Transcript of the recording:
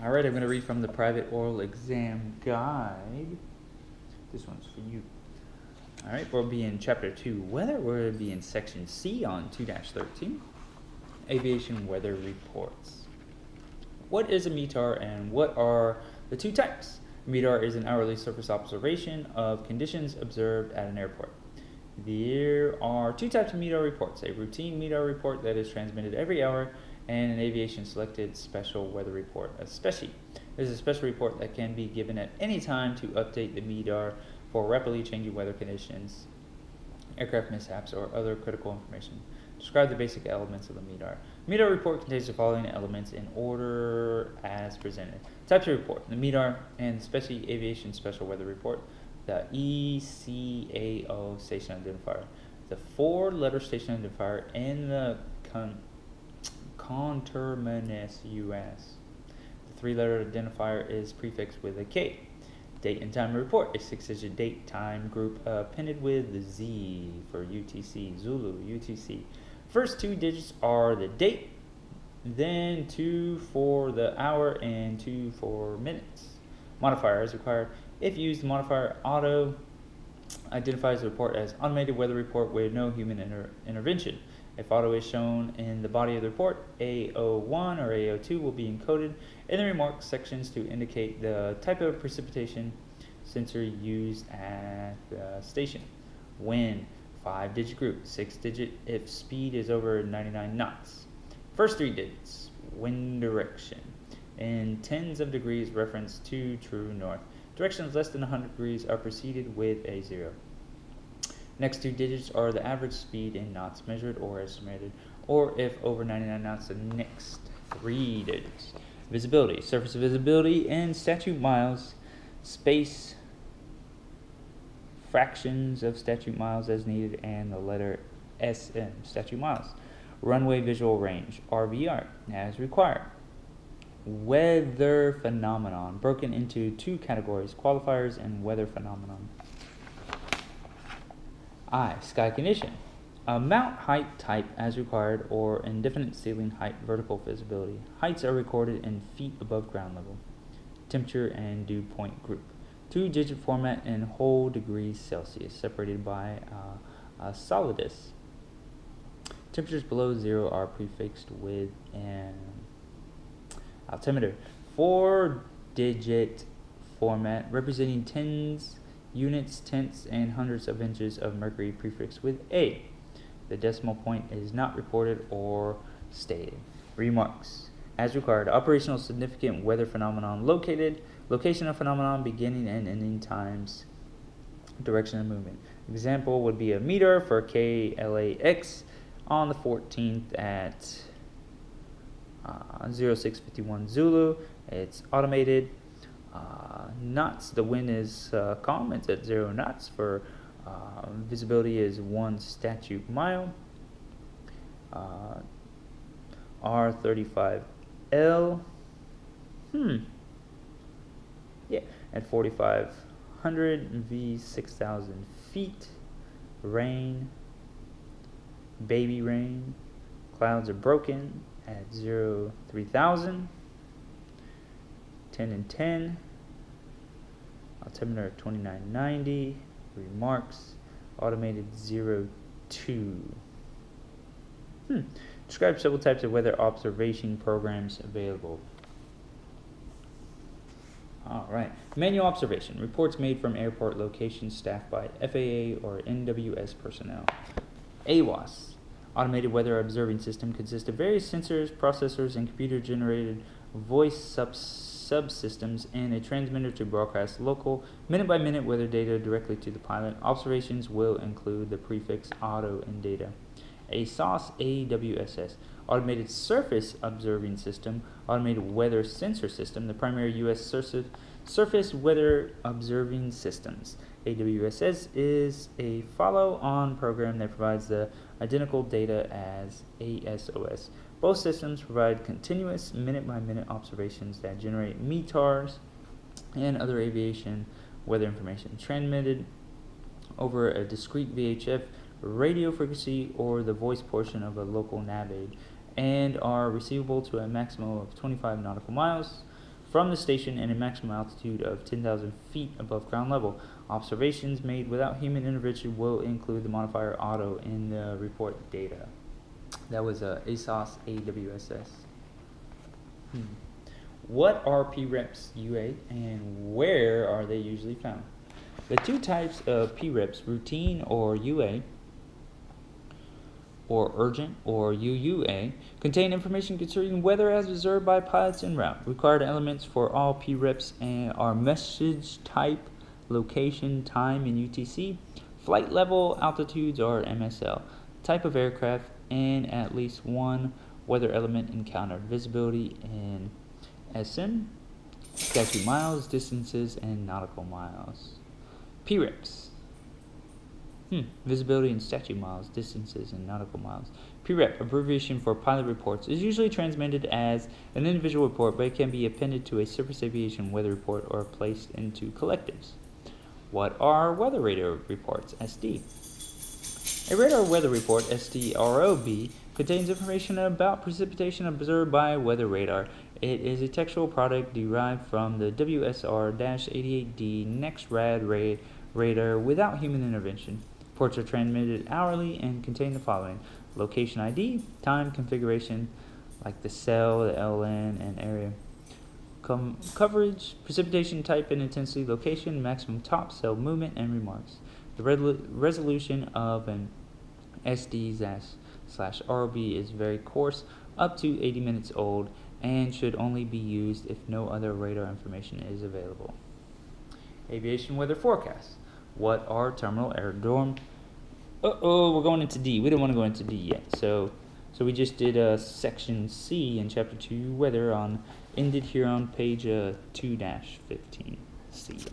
Alright, I'm going to read from the private oral exam guide. This one's for you. Alright, we'll be in chapter 2, weather. We'll be in section C on 2-13, aviation weather reports. What is a METAR and what are the two types? A METAR is an hourly surface observation of conditions observed at an airport. There are two types of METAR reports, a routine METAR report that is transmitted every hour and an aviation selected special weather report, a SPECI. This is a special report that can be given at any time to update the METAR for rapidly changing weather conditions, aircraft mishaps, or other critical information. Describe the basic elements of the METAR. METAR report contains the following elements in order as presented. Types of report: the METAR and SPECI Aviation Special Weather Report, the ECAO station identifier, the four-letter station identifier, and the conterminous US. The three-letter identifier is prefixed with a K. Date and time report, a six-digit date time group appended with the Z for UTC, Zulu, UTC. First two digits are the date, then 2 for the hour and 2 for minutes. Modifier is required. If used, the modifier auto identifies the report as automated weather report with no human intervention. If auto is shown in the body of the report, A01 or A02 will be encoded in the remarks sections to indicate the type of precipitation sensor used at the station. Wind, 5-digit group, 6-digit if speed is over 99 knots. First three digits, wind direction, in tens of degrees reference to true north. Directions less than 100 degrees are preceded with a 0. Next two digits are the average speed in knots measured or estimated, or if over 99 knots, the next three digits. Visibility, surface visibility in statute miles, space, fractions of statute miles as needed, and the letter SM, statute miles. Runway visual range, RVR, as required. Weather phenomenon, broken into two categories, qualifiers and weather phenomenon. I, sky condition. Amount, height, type as required, or indefinite ceiling height, vertical visibility. Heights are recorded in feet above ground level. Temperature and dew point group. 2-digit format in whole degrees Celsius, separated by a solidus. Temperatures below 0 are prefixed with an altimeter. 4-digit format representing tens, units, tenths, and hundredths of inches of mercury prefixed with A. The decimal point is not reported or stated. Remarks. As required, operational significant weather phenomenon located, location of phenomenon, beginning and ending times, direction of movement. Example would be a METAR for KLAX on the 14th at 0651 Zulu. It's automated. Knots, the wind is calm, it's at 0 knots. For visibility is 1 statute mile. R35L, yeah, at 4,500, V 6,000 feet. Rain, baby rain, clouds are broken at 3,000. 10 and 10, altimeter 2990, remarks, automated 02. Describe several types of weather observation programs available. Alright, manual observation, reports made from airport locations staffed by FAA or NWS personnel. AWOS, automated weather observing system, consists of various sensors, processors, and computer-generated voice subsystems and a transmitter to broadcast local, minute-by-minute weather data directly to the pilot. Observations will include the prefix auto in data. A SOS AWSS, automated surface observing system, automated weather sensor system, the primary U.S. surface weather observing systems. AWSS is a follow-on program that provides the identical data as ASOS. Both systems provide continuous minute-by-minute observations that generate METARs and other aviation weather information transmitted over a discrete VHF radio frequency or the voice portion of a local nav aid, and are receivable to a maximum of 25 nautical miles from the station and a maximum altitude of 10,000 feet above ground level. Observations made without human intervention will include the modifier auto in the report data. That was ASOS AWSS. What are PREPs UA and where are they usually found? The two types of PREPs, routine or UA, or urgent or UUA, contain information concerning weather as observed by pilots en route. Required elements for all PREPs are message type, location, time in UTC, flight level, altitudes or MSL, type of aircraft, and at least one weather element encountered. Visibility in SN, statute miles, distances, and nautical miles. PREPs. Visibility in statute miles, distances, and nautical miles. PREP, abbreviation for pilot reports, is usually transmitted as an individual report, but it can be appended to a surface aviation weather report or placed into collectives. What are weather radar reports, SD? A radar weather report, SDROB, contains information about precipitation observed by weather radar. It is a textual product derived from the WSR-88D NEXRAD radar without human intervention. Reports are transmitted hourly and contain the following: location ID, time, configuration, like the cell, the LN, and area. Coverage, precipitation type and intensity, location, maximum top, cell movement, and remarks. The resolution of an SD/ROB is very coarse, up to 80 minutes old, and should only be used if no other radar information is available. Aviation weather forecast. What are terminal aerodrome? We're going into D. We don't want to go into D yet. So we just did section C in chapter 2 weather ended here on page 2-15. See ya.